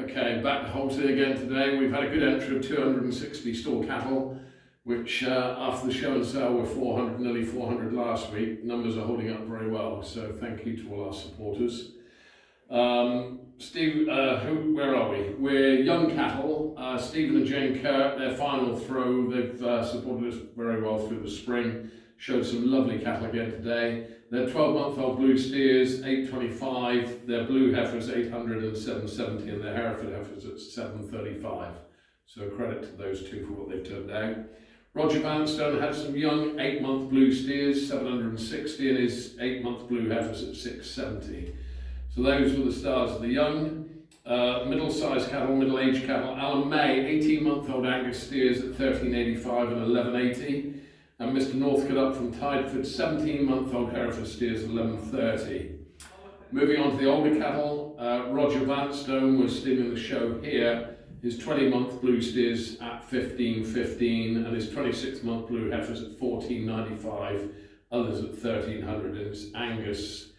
Okay, back to Holsworthy again today. We've had a good entry of 260 store cattle, which after the show and sale were 400, nearly 400 last week. Numbers are holding up very well, so thank you to all our supporters. Steve, where are we? We're young cattle. Stephen and Jane Kirk, their final throw, they've supported us very well through the spring. Showed some lovely cattle again today. They're 12-month-old blue steers, 825. Their blue heifers, 800 and 770, and their Hereford heifers at 735. So credit to those two for what they've turned out. Roger Vanstone had some young 8-month blue steers, 760, and his 8-month blue heifers at 670. So those were the stars of the young. Middle-sized cattle, middle-aged cattle. Alan May, 18-month-old Angus steers at 1385 and 1180. And Mr. Northcote up from Tideford, 17-month-old Hereford steers at 1130. Moving on to the older cattle, Roger Vanstone was stealing the show here. His 20-month blue steers at 1515 and his 26-month blue heifers at 1495, others at 1300, and his Angus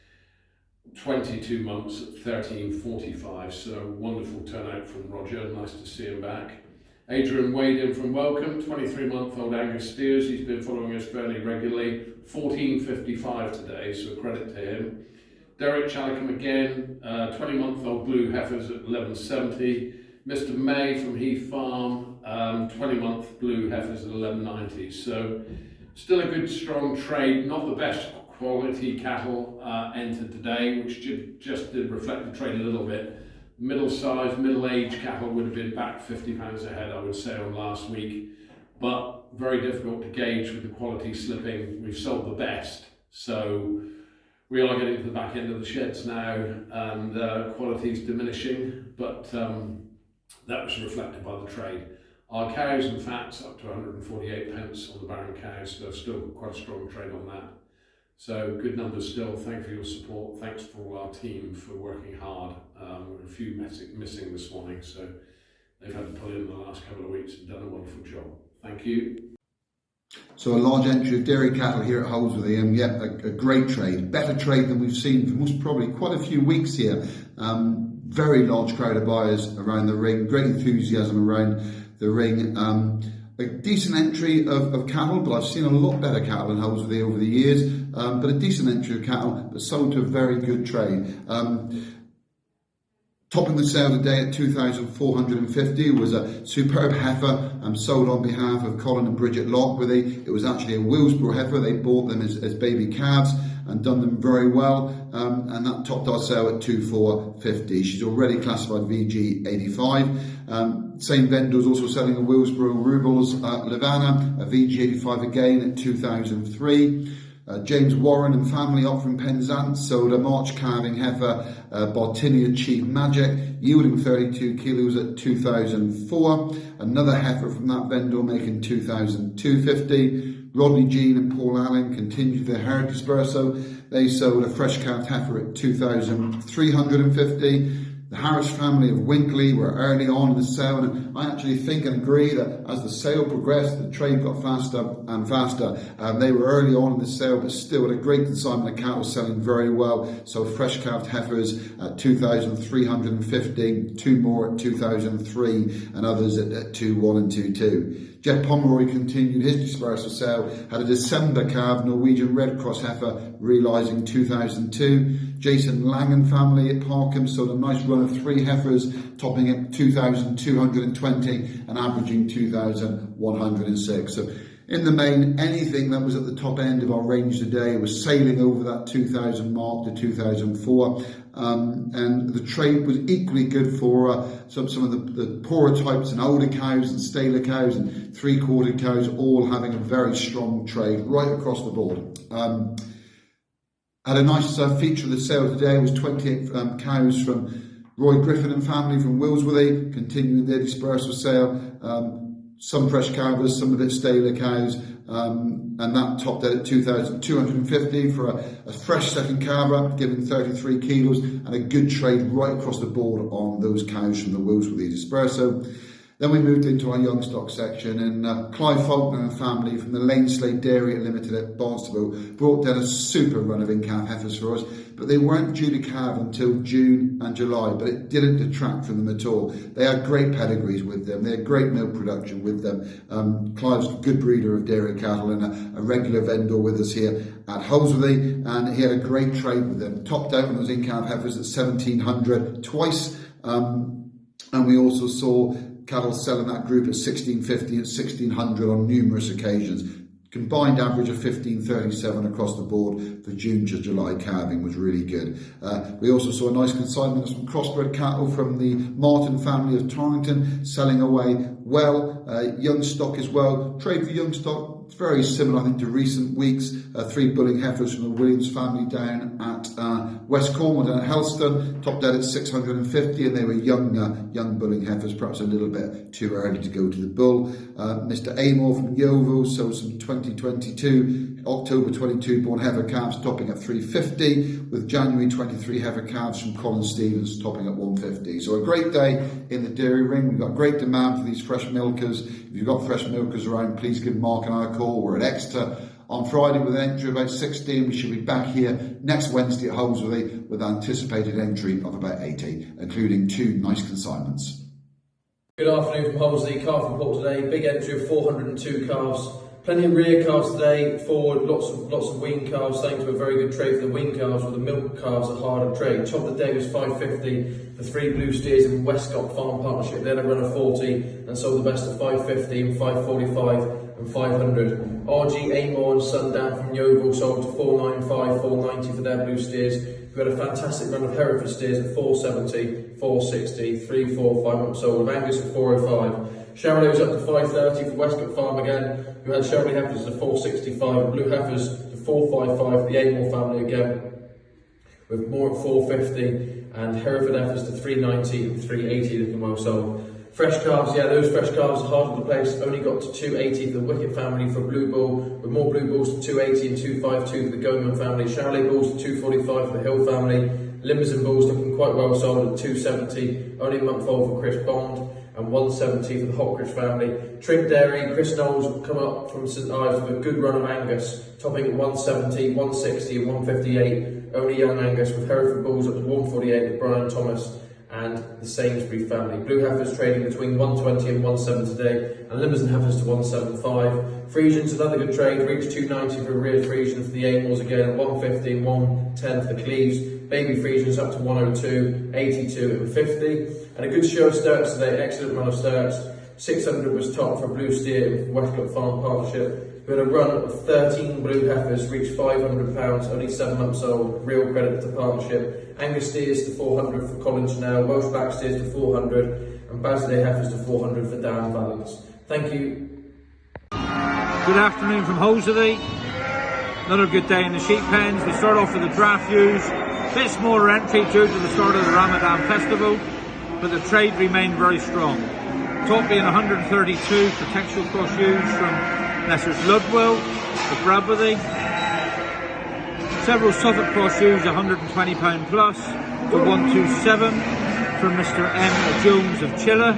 22 months at 1345. So wonderful turnout from Roger, nice to see him back. Adrian Wade in from Welcome, 23-month-old Angus steers. He's been following us fairly regularly. 14.55 today, so credit to him. Derek Chalicum again, 20-month-old blue heifers at 11.70. Mr. May from Heath Farm, 20-month blue heifers at 11.90. So still a good, strong trade. Not the best quality cattle entered today, which just did reflect the trade a little bit. Middle-sized, middle-aged cattle would have been back £50 a head, I would say, on last week, but very difficult to gauge with the quality slipping. We've sold the best, so we are getting to the back end of the sheds now, and quality is diminishing, but that was reflected by the trade. Our cows and fats up to 148 pence on the barren cows, so still quite a strong trade on that. So good numbers still. Thank you for your support. Thanks for all our team for working hard. A few missing this morning, so they've had to pull in the last couple of weeks and done a wonderful job. Thank you. So a large entry of dairy cattle here at Holsworthy, and yet a great trade, better trade than we've seen for most probably quite a few weeks here. Very large crowd of buyers around the ring, great enthusiasm around the ring. A decent entry of cattle, but I've seen a lot better cattle in Holsworthy over the years. But a decent entry of cattle, but sold to a very good trade. Topping the sale today at 2,450 was a superb heifer sold on behalf of Colin and Bridget Lockworthy. It was actually a Willsborough heifer. They bought them as baby calves and done them very well, and that topped our sale at 2,450. She's already classified VG 85. Same vendor is also selling a Willsborough Rubles Levana, a VG 85 again at 2003. James Warren and family up from Penzance sold a March calving heifer, Bartinia Chief Magic, yielding 32 kilos at 2004. Another heifer from that vendor making 2,250. Rodney Jean and Paul Allen continued their herd dispersal. They sold a fresh calved heifer at 2,350. The Harris family of Winkley were early on in the sale, and I actually think and agree that as the sale progressed, the trade got faster and faster. They were early on in the sale, but still a great consignment of cattle selling very well. So fresh calved heifers at 2,350, two more at 2,003, and others at 2,1 and 2,2. Jeff Pomeroy continued his dispersal sale, had a December calved Norwegian Red Cross heifer realising 2,002. Jason Langan family at Parkham sold a nice run of 3 heifers, topping at 2,220 and averaging 2,106. So in the main, anything that was at the top end of our range today was sailing over that 2,000 mark to 2,004. And the trade was equally good for some of the poorer types and older cows and staler cows and 3/4 cows, all having a very strong trade right across the board. Had a nice feature of the sale today was 28 cows from Roy Griffin and family from Willsworthy, continuing their dispersal sale. Some fresh calvers, some a bit staler cows, and that topped out at 2,250 for a fresh second calver, giving 33 kilos, and a good trade right across the board on those cows from the Willsworthy dispersal. Then we moved into our young stock section, and Clive Faulkner and family from the Laneslade Dairy Limited at Barnstable brought down a super run of in-calf heifers for us, but they weren't due to calve until June and July, but it didn't detract from them at all. They had great pedigrees with them, they had great milk production with them. Clive's a good breeder of dairy cattle and a regular vendor with us here at Holsworthy, and he had a great trade with them. Topped out on those in-calf heifers at 1,700 twice, and we also saw cattle selling that group at 1,650 and 1,600 on numerous occasions. Combined average of 1,537 across the board for June to July calving was really good. We also saw a nice consignment of some crossbred cattle from the Martin family of Torrington selling away well. Young stock as well. Trade for young stock, very similar I think to recent weeks. 3 bulling heifers from the Williams family down at West Cornwall down at Helston, topped out at 650, and they were young bulling heifers, perhaps a little bit too early to go to the bull. Mr. Amor from Yeovil sold some 2022 October 22 born heifer calves topping at 350, with January 23 heifer calves from Colin Stevens topping at 150. So a great day in the dairy ring. We've got great demand for these fresh milkers. If you've got fresh milkers around, please give Mark and I a call. We're at Exeter on Friday with an entry of about 16. We should be back here next Wednesday at Holsworthy with anticipated entry of about 80, including 2 nice consignments. Good afternoon from Holsworthy, calf report today. Big entry of 402 calves. Plenty of rear calves today, forward, lots of wean calves, thanks to a very good trade for the wean calves, with the milk calves a harder trade. Top of the day was 550, the 3 blue steers in Westcott Farm Partnership, they had a run of 40 and sold the best at 550 and 545 and 500. RG Amor and Sundown from Yeovil sold to 495, 490 for their blue steers. We had a fantastic run of Hereford steers at 470, 460, 345 up sold, of Angus at 405. Chevrolet was up to 530 for Westcott Farm again. We had Chevrolet heifers to 465, blue heifers to 455 for the Amor family again, with more at 450, and Hereford heifers to 390 and 380 looking well sold. Fresh calves, yeah, those fresh calves are hard to place. Only got to 280 for the Wicket family for Blue Bull, with more Blue Bulls to 280 and 252 for the Goman family. Chevrolet Bulls to 245 for the Hill family. Limousin Bulls looking quite well sold at 270. Only a month old for Chris Bond, and 170 for the Hopkridge family. Trink Dairy, Chris Knowles come up from St Ives with a good run of Angus, topping at 170, 160 and 158. Only young Angus, with Hereford Bulls up to 148 with Brian Thomas and the Sainsbury family. Blue heifers trading between 120 and 170 today, and Limousin heifers to 175. Friesians, another good trade, reached 290 for a rear Friesian for the Amors again, 150 and 110 for the Cleves. Baby Friesians up to 102, 82 and 50. And a good show of stirts today, excellent run of stirts. 600 was top for Blue Steer from Westcott Farm Partnership. We had a run of 13 blue heifers, reached £500, only 7 months old. Real credit to the partnership. Angus steers to 400 for Colin Chanel, Welsh back steers to 400, and Basildey heifers to 400 for Dan Valance. Thank you. Good afternoon from Holsworthy. Another good day in the sheep pens. We start off with the draft ewes. Bit smaller entry due to the start of the Ramadan festival, but the trade remained very strong. Top being 132 for textual cross ewes from Messrs Ludwell of Bradworthy. Several Suffolk cross ewes £120 plus to 127 from Mr M Jones of Chiller.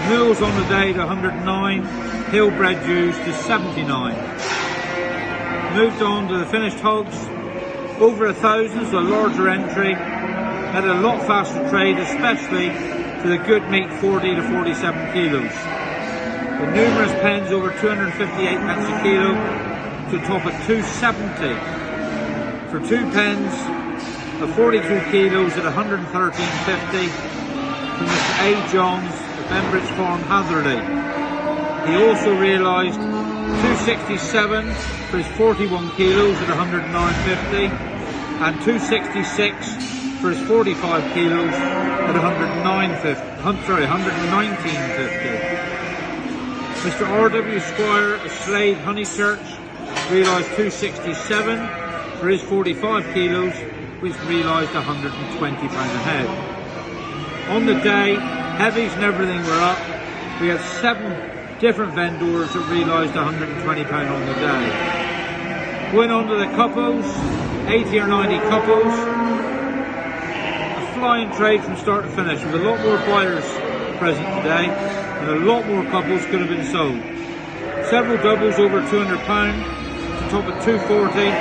Mules on the day to 109, Hillbred ewes to 79. Moved on to the finished hogs. Over 1,000, so a larger entry. Had a lot faster trade, especially for the good meat 40 to 47 kilos. With numerous pens over 258 pence a kilo to top at 270. For 2 pens of 42 kilos at 113.50 from Mr A Johns of Bembridge Farm, Hatherley. He also realised 267 for his 41 kilos at 109.50 and 266 for his 45 kilos at 119.50. Mr R.W. Squire of Slade Honeychurch realised 267 for his 45 kilos, which realised £120 a head. On the day, heavies and everything were up. We had 7 different vendors that realised £120 on the day. Going on to the couples, 80 or 90 couples. A flying trade from start to finish, with a lot more buyers present today, and a lot more couples could have been sold. Several doubles over £200, to top at 240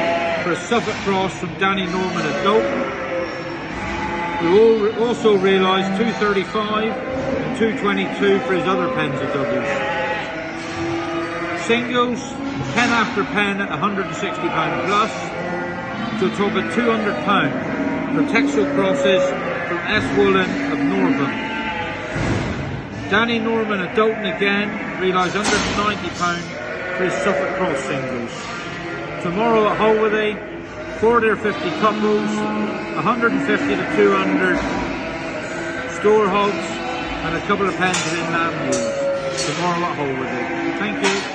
for a Suffolk Cross from Danny Norman at Dalton. We also realised 235 and 222 for his other pens of doubles. Singles, pen after pen at £160 plus, to a top of £200 for Texel Crosses from S. Woolen of Northam. Danny Norman at Dalton again realised £190 for his Suffolk Cross singles. Tomorrow at Holsworthy, 40 or 50 couples, 150 to 200 store hogs, and a couple of pens of inland mules. Tomorrow at Holsworthy. Thank you.